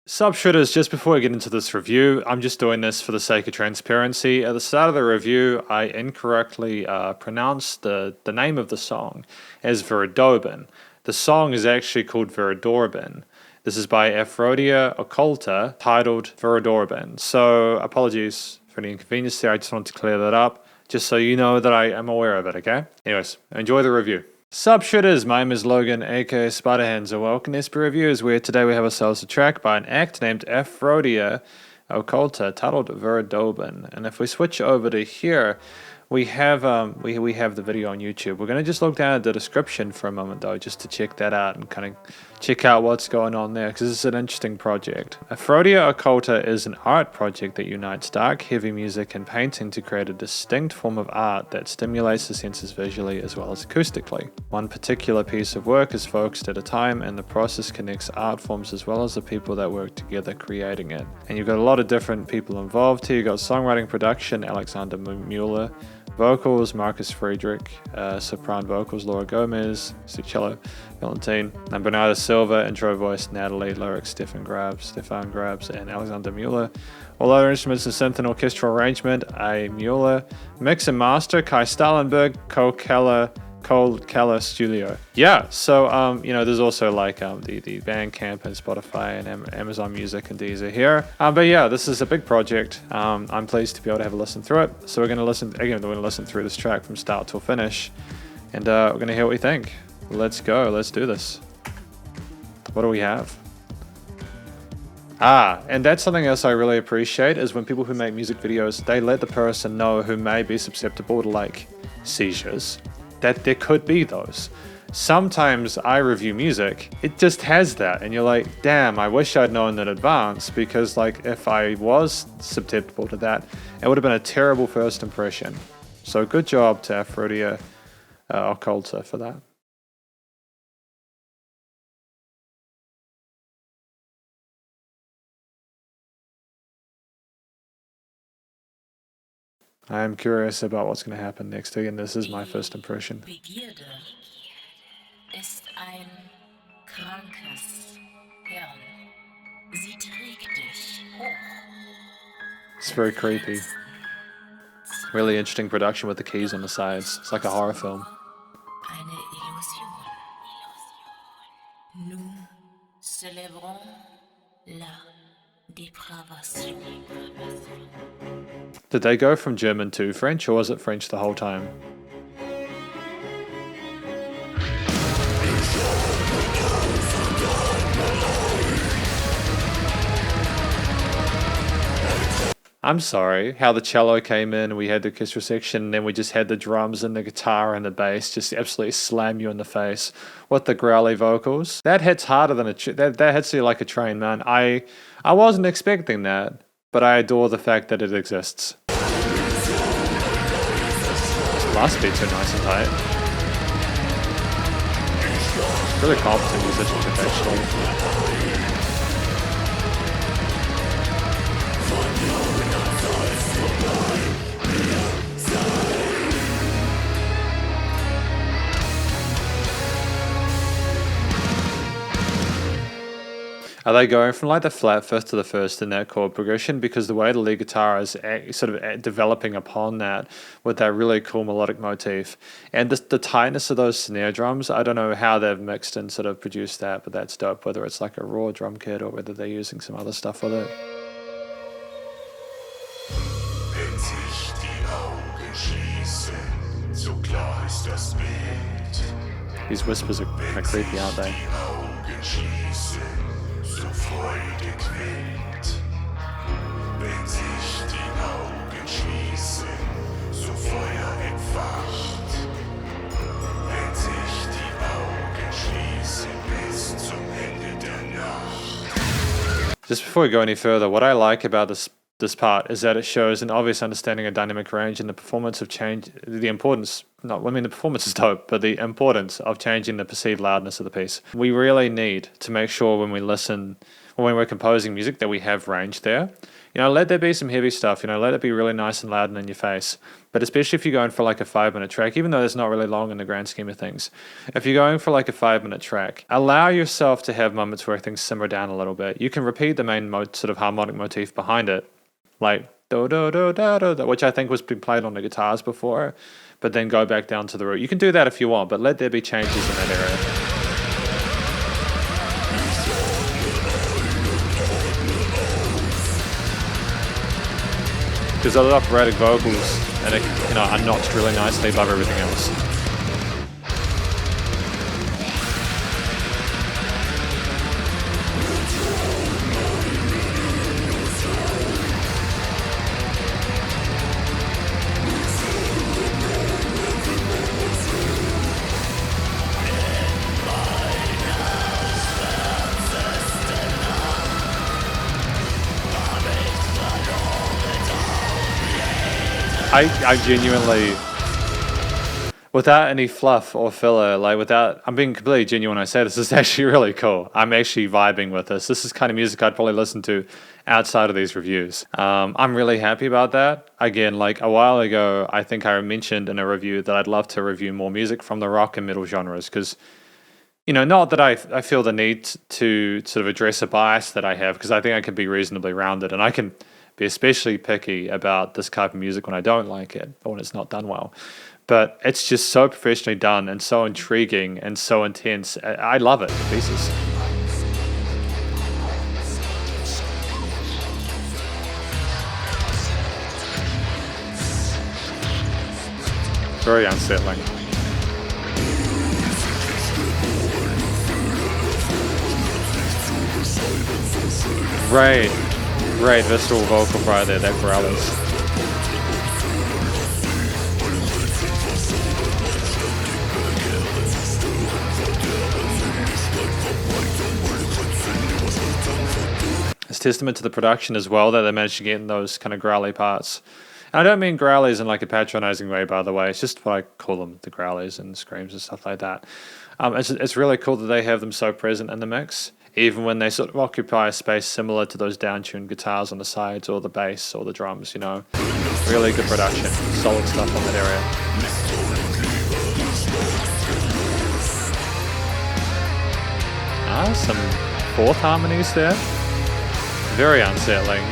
Sup Shredders, just before we get into this review, I'm just doing this for the sake of transparency. At the start of the review, I incorrectly pronounced the name of the song as Verdorben. The song is actually called Verdorben. This is by Aphrodia Okkulta, titled Verdorben. So apologies for any inconvenience there, I just wanted to clear that up, just so you know that I am aware of it, okay? Anyways, enjoy the review. Sup Shredders, my name is Logan, aka Spiderhands Out, welcome to SP Reviews, where today we have ourselves a track by an act named Aphrodia Okkulta, titled Verdorben. And if we switch over to here, we have we have the video on YouTube. We're going to just look down at the description for a moment though, just to check that out and kind of check out what's going on there, because it's an interesting project. Aphrodia Okkulta is an art project that unites dark, heavy music and painting to create a distinct form of art that stimulates the senses visually as well as acoustically. One particular piece of work is focused at a time, and the process connects art forms as well as the people that work together creating it. And you've got a lot of different people involved here. You've got songwriting, production, Alexander Mueller, vocals, Marcus Friedrich, soprano vocals, Laura Gomez, cello, Valentine, and Bernardo Silva, intro voice, Natalie, lyrics, Stefan Grabs, and Alexander Mueller. All other instruments and synth and orchestral arrangement, A. Mueller. Mix and master, Kai Stalenberg, Cole Keller Studio. Yeah, so there's also like the Bandcamp and Spotify and Amazon Music and Deezer here. But yeah, this is a big project. I'm pleased to be able to have a listen through it. So we're gonna listen through this track from start till finish, and we're gonna hear what we think. Let's go. Let's do this. What do we have? And that's something else I really appreciate, is when people who make music videos, they let the person know who may be susceptible to like seizures, that there could be those. Sometimes I review music, it just has that, and you're like, damn, I wish I'd known in advance, because like if I was susceptible to that, it would have been a terrible first impression. So good job to Aphrodia Okkulta for that. I am curious about what's going to happen next. Again, this is my first impression. Begierde ist ein krankes Hirn. Sie trägt dich hoch. It's very creepy. Really interesting production with the keys on the sides. It's like a horror film. Eine Illusion. Nous célébrons la dépravation. Did they go from German to French, or was it French the whole time? I'm sorry, how the cello came in, we had the orchestral section, and then we just had the drums and the guitar and the bass just absolutely slam you in the face with the growly vocals. That hits harder than that hits you like a train, man. I wasn't expecting that, but I adore the fact that it exists. This must be too nice and tight. Really competent musicianship, actually. Are they going from like the flat fifth to the first in that chord progression? Because the way the lead guitar is sort of developing upon that with that really cool melodic motif. And the tightness of those snare drums, I don't know how they've mixed and sort of produced that, but that's dope, whether it's like a raw drum kit or whether they're using some other stuff with it. Wenn sich die Augen schließen, so klar ist das Bild. These whispers are kind of creepy, aren't they? Die Augen schließen, so freudig wild. Wenn sich die Augen schließen, so Feuer entfacht. Wenn sich die Augen schließen bis zum Ende der Nacht. Just before we go any further, what I like about this part is that it shows an obvious understanding of dynamic range and the performance of change, the importance, the performance is dope, but the importance of changing the perceived loudness of the piece. We really need to make sure when we listen, or when we're composing music, that we have range there. You know, let there be some heavy stuff, you know, let it be really nice and loud and in your face. But especially if you're going for like a 5-minute track, even though it's not really long in the grand scheme of things, if you're going for like a 5-minute track, allow yourself to have moments where things simmer down a little bit. You can repeat the main sort of harmonic motif behind it, like do do do da do, which I think was been played on the guitars before, but then go back down to the root. You can do that if you want, but let there be changes in that area. Because those operatic vocals and it, are notched really nicely above everything else. I genuinely, without any fluff or filler, I'm being completely genuine when I say this is actually really cool. I'm actually vibing with this. This is kind of music I'd probably listen to outside of these reviews. I'm really happy about that. Again, like a while ago, I think I mentioned in a review that I'd love to review more music from the rock and metal genres because, not that I feel the need to sort of address a bias that I have, because I think I can be reasonably rounded and I can be especially picky about this type of music when I don't like it or when it's not done well. But it's just so professionally done and so intriguing and so intense. I love it to pieces. Very unsettling. Great visceral vocal fry there, that growlers. It's testament to the production as well that they managed to get in those kind of growly parts. And I don't mean growlies in like a patronizing way, by the way. It's just what I call them, the growlies and screams and stuff like that. It's really cool that they have them so present in the mix, even when they sort of occupy a space similar to those down-tuned guitars on the sides or the bass or the drums, Really good production, solid stuff on that area. Some fourth harmonies there. Very unsettling.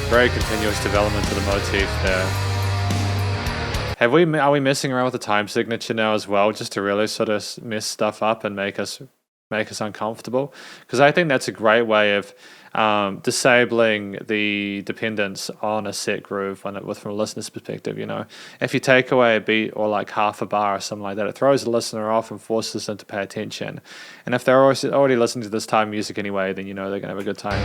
Very continuous development of the motif there. Are we messing around with the time signature now as well, just to really sort of mess stuff up and make us uncomfortable? Because I think that's a great way of disabling the dependence on a set groove from a listener's perspective. If you take away a beat or like half a bar or something like that, it throws the listener off and forces them to pay attention. And if they're already listening to this time music anyway, then they're gonna have a good time.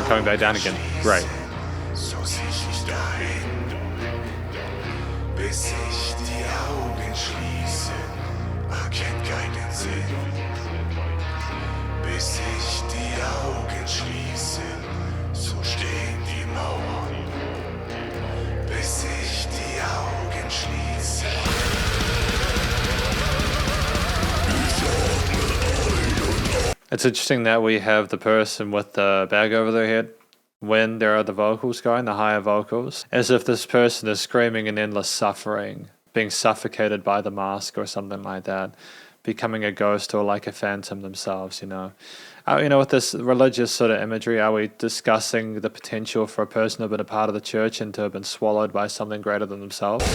Coming back down again. Great. So sich ich dahin, bis ich die Augen schließe, erkennt keinen Sinn. Bis ich die Augen schließe, so stehen die Mauern. Bis ich die Augen schließe. It's interesting that we have the person with the bag over their head when there are the vocals going, the higher vocals, as if this person is screaming in endless suffering, being suffocated by the mask or something like that, becoming a ghost or like a phantom themselves, with this religious sort of imagery, are we discussing the potential for a person to have been a part of the church and to have been swallowed by something greater than themselves?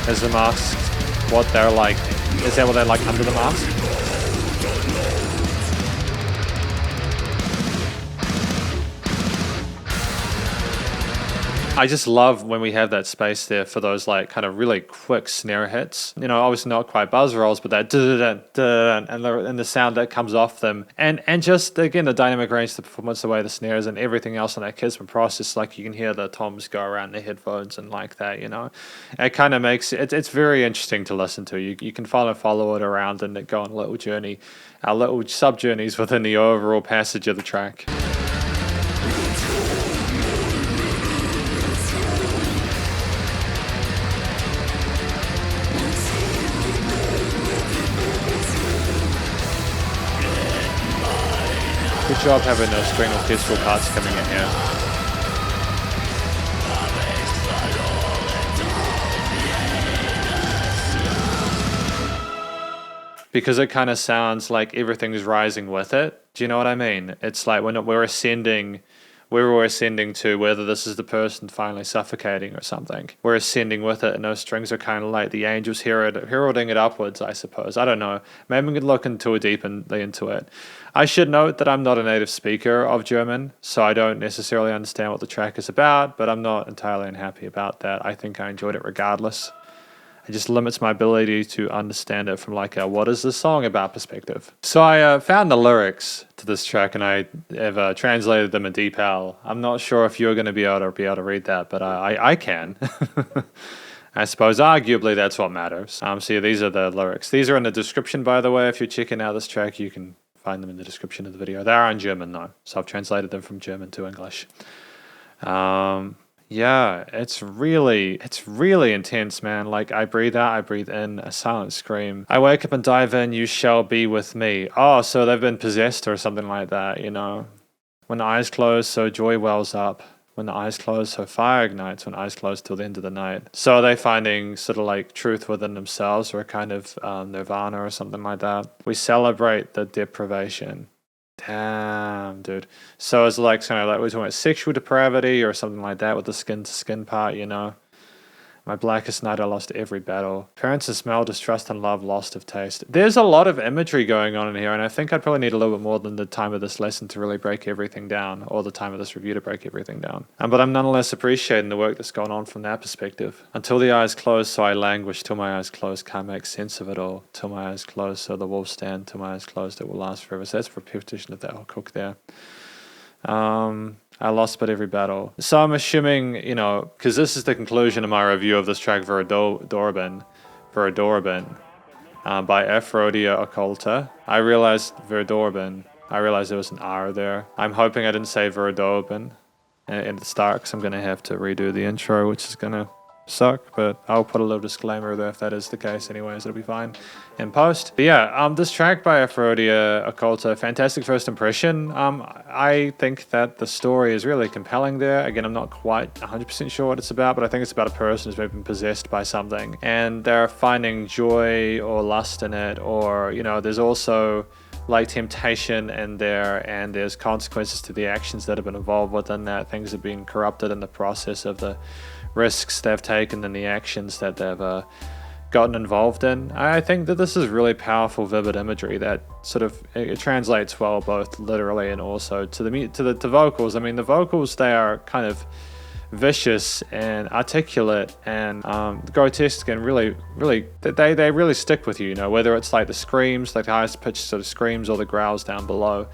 Is the mask what they're like? Is that what they're like under the mask? I just love when we have that space there for those like kind of really quick snare hits. You know, obviously not quite buzz rolls, but that and the sound that comes off them, and just again the dynamic range, the performance, the way the snares and everything else on that Kismet process, like you can hear the toms go around the headphones and like that. You know, it kind of makes it's very interesting to listen to. You can follow it around and go on a little journey, little sub journeys within the overall passage of the track. Good job having those string orchestral parts coming in here. Because it kind of sounds like everything's rising with it. Do you know what I mean? It's like we're ascending to whether this is the person finally suffocating or something. We're ascending with it, and those strings are kind of like the angels heralding it upwards, I suppose. I don't know. Maybe we could look deeply into it. I should note that I'm not a native speaker of German, so I don't necessarily understand what the track is about, but I'm not entirely unhappy about that. I think I enjoyed it regardless. It just limits my ability to understand it from like a what is the song about perspective. So I found the lyrics to this track and I have translated them in DeepL. I'm not sure if you're going to be able to read that, but I can. I suppose arguably that's what matters. So yeah, these are the lyrics. These are in the description, by the way. If you're checking out this track, you can find them in the description of the video. They are in German though, so I've translated them from German to English. Yeah, it's really intense, man. Like, I breathe out, I breathe in, a silent scream. I wake up and dive in, you shall be with me. Oh, so they've been possessed or something like that, you know. When the eyes close, so joy wells up. When the eyes close, so fire ignites. When eyes close till the end of the night. So are they finding sort of like truth within themselves, or a kind of nirvana or something like that? We celebrate the deprivation. Damn, dude. So it's like kind of like we're talking about sexual depravity or something like that with the skin to skin part, you know. My blackest night I lost every battle. Parents of smell, distrust and love, lost of taste. There's a lot of imagery going on in here, and I think I'd probably need a little bit more than the time of this lesson to really break everything down, or the time of this review to break everything down. But I'm nonetheless appreciating the work that's gone on from that perspective. Until the eyes close, so I languish. Till my eyes close, can't make sense of it all. Till my eyes close, so the wolves stand. Till my eyes closed, it will last forever. So that's a repetition of that whole hook there. I lost but every battle. So I'm assuming, you know, because this is the conclusion of my review of this track, Verdorben, by Aphrodia Okkulta. I realized Verdorben. I realized there was an R there. I'm hoping I didn't say Verdorben in the start, because I'm going to have to redo the intro, which is going to suck, but I'll put a little disclaimer there if that is the case anyways. It'll be fine in post. But yeah, this track by Aphrodia Okkulta, fantastic first impression. I think that the story is really compelling there. Again, I'm not quite 100% sure what it's about, but I think it's about a person who's been possessed by something and they're finding joy or lust in it, or, you know, there's also like temptation in there, and there's consequences to the actions that have been involved within that. Things have been corrupted in the process of the risks they've taken and the actions that they've gotten involved in. I think that this is really powerful, vivid imagery that sort of it translates well, both literally and also to the vocals. I mean, the vocals, they are kind of vicious and articulate and grotesque, and really they really stick with you. You know, whether it's like the screams, like the highest pitched sort of screams, or the growls down below.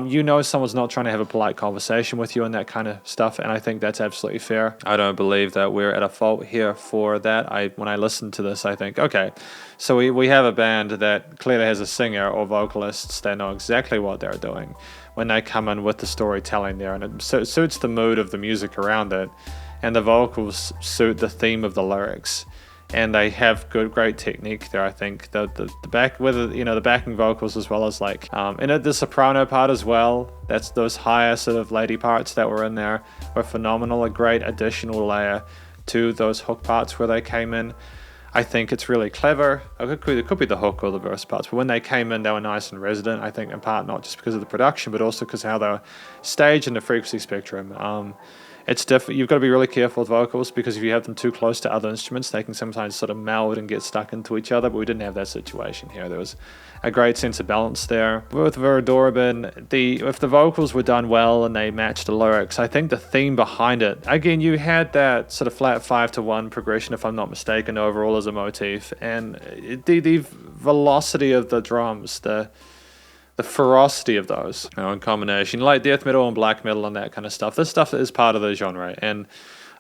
You know someone's not trying to have a polite conversation with you and that kind of stuff, and I think that's absolutely fair. I don't believe that we're at a fault here for that. When I listen to this, I think, okay, so we have a band that clearly has a singer or vocalists that know exactly what they're doing when they come in with the storytelling there, and it suits the mood of the music around it, and the vocals suit the theme of the lyrics. And they have great technique there. I think the backing vocals, as well as like the soprano part as well. That's those higher sort of lady parts that were in there were phenomenal. A great additional layer to those hook parts where they came in. I think it's really clever. It could be the hook or the verse parts, but when they came in, they were nice and resonant. I think in part not just because of the production, but also because of how they were staged in the frequency spectrum. It's different. You've got to be really careful with vocals because if you have them too close to other instruments, they can sometimes sort of meld and get stuck into each other. But we didn't have that situation here. There was a great sense of balance there. With Verdorben, if the vocals were done well and they matched the lyrics, I think the theme behind it, again, you had that sort of flat 5-to-1 progression, if I'm not mistaken, overall as a motif, and the velocity of the drums, the ferocity of those, in combination, like death metal and black metal and that kind of stuff. This stuff is part of the genre, and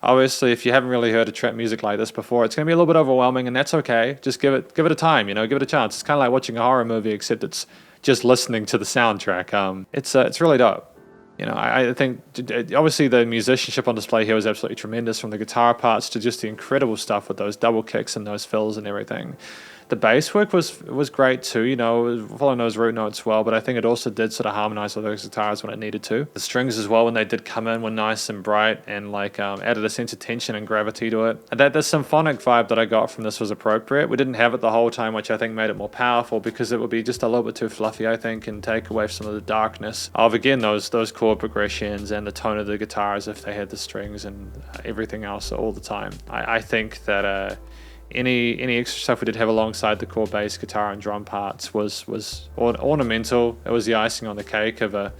obviously, if you haven't really heard of trap music like this before, it's going to be a little bit overwhelming, and that's okay. Just give it a time, give it a chance. It's kind of like watching a horror movie, except it's just listening to the soundtrack. It's really dope. I think obviously the musicianship on display here was absolutely tremendous, from the guitar parts to just the incredible stuff with those double kicks and those fills and everything. The bass work was great too, following those root notes well, but I think it also did sort of harmonize with those guitars when it needed to. The strings as well, when they did come in, were nice and bright and added a sense of tension and gravity to it. And the symphonic vibe that I got from this was appropriate. We didn't have it the whole time, which I think made it more powerful, because it would be just a little bit too fluffy, I think, and take away some of the darkness of, again, those chord progressions and the tone of the guitars if they had the strings and everything else all the time. I think that any extra stuff we did have alongside the core bass, guitar, and drum parts was ornamental. It was the icing on the cake of a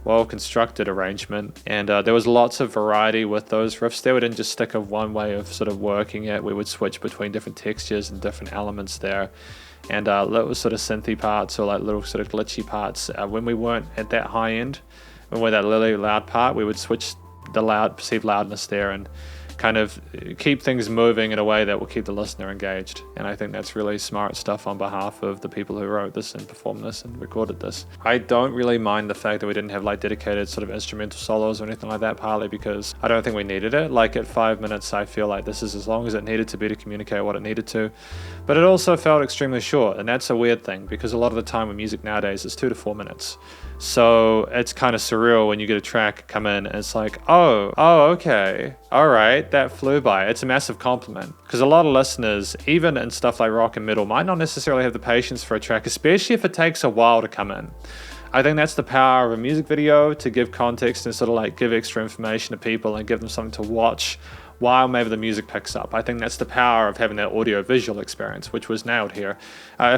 well-constructed arrangement, and there was lots of variety with those riffs there. We didn't just stick of one way of sort of working it. We would switch between different textures and different elements there, and little sort of synthy parts or like little sort of glitchy parts. When we weren't at that high end, when we're that really loud part, we would switch the perceived loudness there and kind of keep things moving in a way that will keep the listener engaged. And I think that's really smart stuff on behalf of the people who wrote this and performed this and recorded this. I don't really mind the fact that we didn't have dedicated sort of instrumental solos or anything like that, partly because I don't think we needed it. At 5 minutes, I feel like this is as long as it needed to be to communicate what it needed to. But it also felt extremely short, and that's a weird thing, because a lot of the time with music nowadays is 2 to 4 minutes. So it's kind of surreal when you get a track come in and it's like, oh, okay, all right, that flew by. It's a massive compliment, because a lot of listeners, even in stuff like rock and metal, might not necessarily have the patience for a track, especially if it takes a while to come in. I think that's the power of a music video, to give context and sort of give extra information to people and give them something to watch while maybe the music picks up. I think that's the power of having that audio-visual experience, which was nailed here. I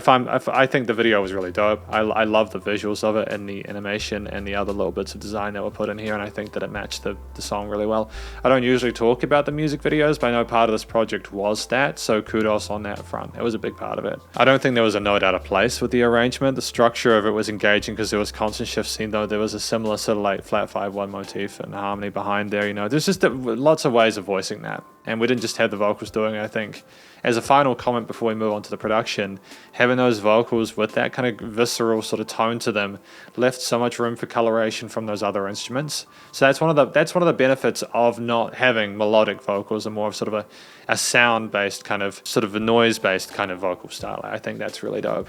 think the video was really dope. I love the visuals of it and the animation and the other little bits of design that were put in here, and I think that it matched the song really well. I don't usually talk about the music videos, but I know part of this project was that, so kudos on that front. It was a big part of it. I don't think there was a note out of place with the arrangement. The structure of it was engaging because there was constant shifts, even though there was a similar sort of flat 5-1 motif and harmony behind there. There's just lots of ways of voicing that, and we didn't just have the vocals doing it. I think, as a final comment before we move on to the production, having those vocals with that kind of visceral sort of tone to them left so much room for coloration from those other instruments. So that's one of the benefits of not having melodic vocals and more of sort of a sound-based kind of sort of a noise-based kind of vocal style. I think that's really dope.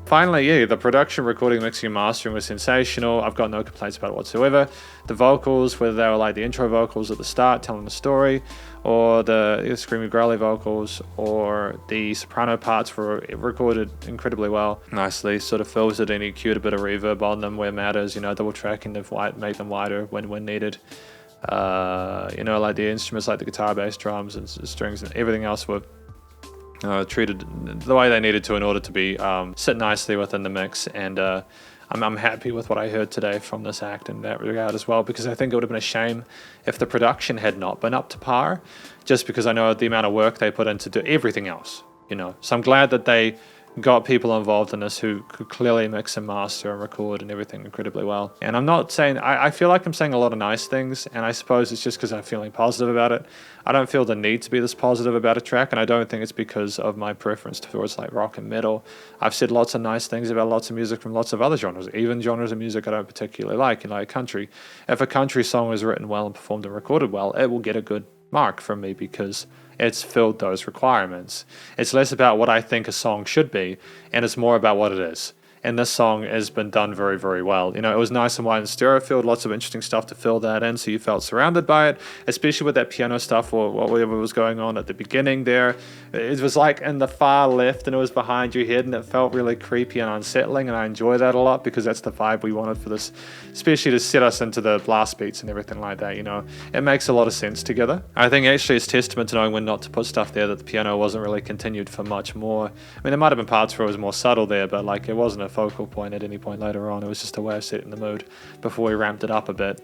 Finally, the production, recording, mixing, and mastering was sensational. I've got no complaints about it whatsoever. The vocals, whether they were the intro vocals at the start telling the story, or the screamy growly vocals, or the soprano parts, were recorded incredibly well. Nicely sort of filtered and EQ'd a bit of reverb on them where matters, double tracking to make them wider when needed. The instruments like the guitar, bass, drums, and strings and everything else were treated the way they needed to in order to be sit nicely within the mix. And I'm happy with what I heard today from this act in that regard as well, because I think it would have been a shame if the production had not been up to par, just because I know the amount of work they put into everything else. So I'm glad that they got people involved in this who could clearly mix and master and record and everything incredibly well. And I'm not saying, I feel like I'm saying a lot of nice things, and I suppose it's just because I'm feeling positive about it. I don't feel the need to be this positive about a track, and I don't think it's because of my preference towards rock and metal. I've said lots of nice things about lots of music from lots of other genres, even genres of music I don't particularly like, country. If a country song is written well and performed and recorded well, it will get a good mark from me because it's filled those requirements. It's less about what I think a song should be, and it's more about what it is. and this song has been done very, very well. You know, it was nice and wide and stereo filled, lots of interesting stuff to fill that in, so you felt surrounded by it, especially with that piano stuff or whatever was going on at the beginning there. It was like in the far left and it was behind your head, and it felt really creepy and unsettling, and I enjoy that a lot because that's the vibe we wanted for this, especially to set us into the blast beats and everything like that. You know, it makes a lot of sense together. I think actually it's testament to knowing when not to put stuff there, that the piano wasn't really continued for much more. I mean, there might have been parts where it was more subtle there, but like it wasn't a focal point at any point later on. It was just a way of setting the mood before we ramped it up a bit.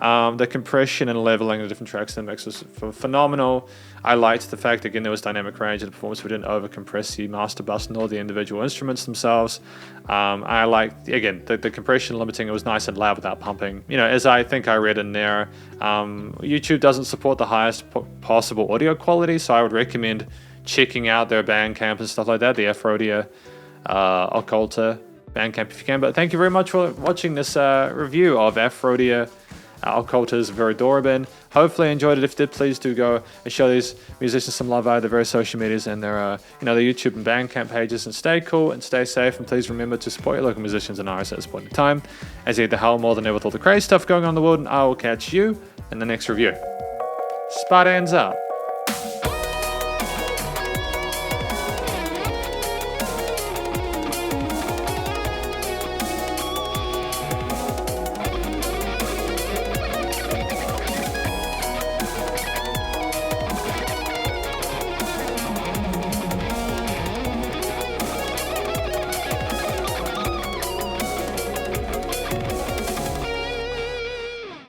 The compression and leveling of the different tracks in the mix was phenomenal. I liked the fact, again, there was dynamic range in the performance. We didn't over-compress the master bus nor the individual instruments themselves. I liked, again, the compression limiting. It was nice and loud without pumping. You know, as I think I read in there, YouTube doesn't support the highest possible audio quality, so I would recommend checking out their Bandcamp and stuff like that, the Aphrodia Okkulta Bandcamp if you can. But thank you very much for watching this review of Aphrodia Okkulta's Verdorben. Hopefully you enjoyed it. If you did, please do go and show these musicians some love via their various social medias and their their YouTube and Bandcamp pages, and stay cool and stay safe, and please remember to support your local musicians and artists at this point in time, as they get the hell more than ever with all the crazy stuff going on in the world, and I will catch you in the next review. Spiderhands out.